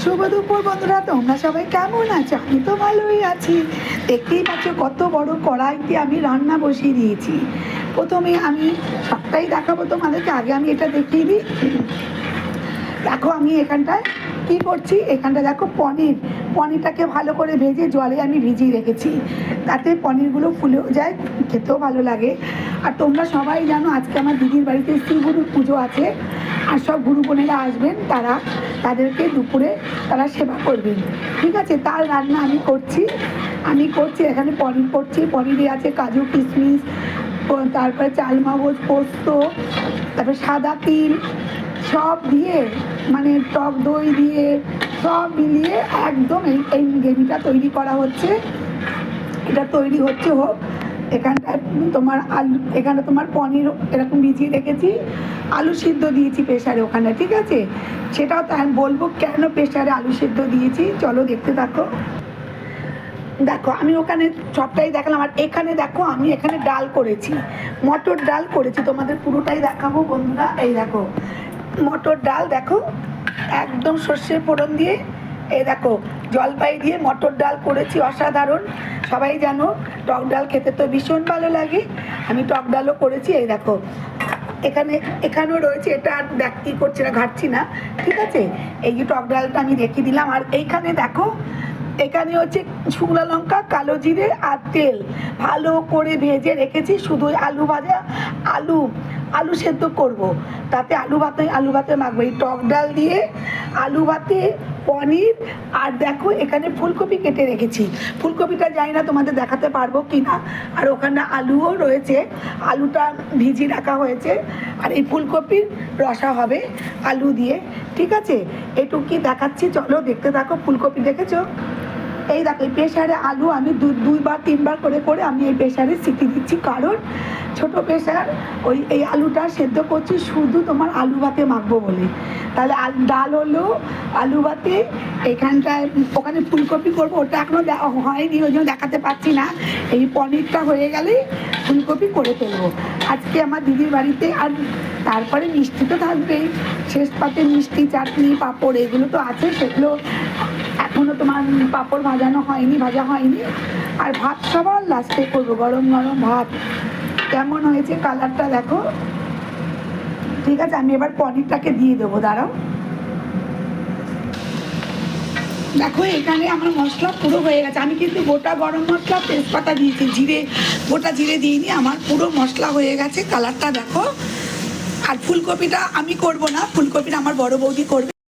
শুভ দুপুর বন্ধুরা, তোমরা সবাই কেমন আছো? আমি তো ভালোই আছি। দেখতেই পাচ্ছ কত বড় কড়াইতে আমি রান্না বসিয়ে দিয়েছি। প্রথমে আমি সবটাই দেখাবো তোমাদেরকে, আগে আমি এটা দেখিয়ে দিই। দেখো আমি এখানটায় কি করছি, এখানটা দেখো পনিরটাকে ভালো করে ভেজে জলে আমি ভিজিয়ে রেখেছি, তাতে পনিরগুলো ফুলেও যায়, খেতেও ভালো লাগে। আর তোমরা সবাই জানো আজকে আমার দিদির বাড়িতে শ্রী গুরুর পুজো আছে, আর সব গুরু বোনেরা আসবেন, তাদেরকে দুপুরে তারা সেবা করবেন, ঠিক আছে? তার রান্না আমি করছি এখানে পনির করছি। পনিরে আছে কাজু কিশমিশ, তারপরে চালমগজ, পোস্ত, তারপরে সাদা তিল সব দিয়ে, মানে টক দই দিয়ে সব মিলিয়ে একদম এই গ্রেভিটা তৈরি করা হচ্ছে। এটা তৈরি হচ্ছে হোক। এখানটায় তোমার পনির এরকম ভিজিয়ে রেখেছি, আলু সিদ্ধ দিয়েছি প্রেশারে ওখানে, ঠিক আছে? সেটাও তাই বলবো কেন প্রেশারে আলু সিদ্ধ দিয়েছি, চলো দেখতে থাকো। দেখো আমি ওখানে সবটাই দেখালাম, আর এখানে দেখো আমি এখানে ডাল করেছি, মটর ডাল করেছি, তোমাদের পুরোটাই দেখাবো বন্ধুরা। এই দেখো মটর ডাল, দেখো একদম সর্ষের ফোড়ন দিয়ে, এই দেখো জলপাই দিয়ে মটর ডাল করেছি, অসাধারণ। সবাই জানো টক ডাল খেতে তো ভীষণ ভালো লাগে, আমি টক ডালও করেছি। এই দেখো এখানেও রয়েছে, এটা আর কী করছি না, ঘাটছি না, ঠিক আছে? এই যে টক ডালটা আমি রেখে দিলাম। আর এইখানে দেখো এখানে হচ্ছে শুকনো লঙ্কা, কালো জিরে আর তেল ভালো করে ভেজে রেখেছি। শুধু আলু ভাজা, আলু সেদ্ধ করব, তাতে আলু ভাতে মাখবো। এই টক ডাল দিয়ে আলু ভাতে পনির, আর দেখো এখানে ফুলকপি কেটে রেখেছি। ফুলকপিটা জানি না তোমাদের দেখাতে পারবো কি না। আর ওখানে আলুও রয়েছে, আলুটা ভিজিয়ে রাখা হয়েছে। আর এই ফুলকপির রসা হবে আলু দিয়ে, ঠিক আছে? এটুকুই দেখাচ্ছি, চলো দেখতে থাকো। ফুলকপি দেখেছো? এই দেখো এই প্রেশারে আলু আমি দুইবার তিনবার করে আমি এই প্রেশারে সিটি দিচ্ছি, কারণ ছোট প্রেশার এই আলুটা সেদ্ধ করছি শুধু তোমার আলু ভাতে মাখবো বলে। তাহলে ডাল হলো, আলু ভাতে, এখানটায় ওখানে ফুলকপি করবো, ওটা এখনও হয়নি, ওই জন্য দেখাতে পারছি না। এই পনিরটা হয়ে গেলেই ফুলকপি করে ফেলবো আজকে আমার দিদির বাড়িতে। আর তারপরে মিষ্টি তো থাকবেই, শেষ পাতে মিষ্টি, চাটনি, পাঁপড় এগুলো তো আছে, সেগুলো এখনও তোমার পাঁপড় ভাজা হয়নি। আর ভাত সবার লাস্টে করবো, গরম গরম ভাত। কেমন হয়েছে কালারটা দেখো, ঠিক আছে? আমি এবার পনিরটাকে দিয়ে দেবো, দাঁড়াও। দেখো এখানে আমার মশলা পুরো হয়ে গেছে, আমি কিন্তু গোটা গরম মশলা, তেজপাতা দিয়েছি, গোটা জিরে দিইনি, আমার পুরো মশলা হয়ে গেছে। কালারটা দেখো। আর ফুলকপিটা আমি করব না, ফুলকপিটা আমার বড় বৌদি করবে।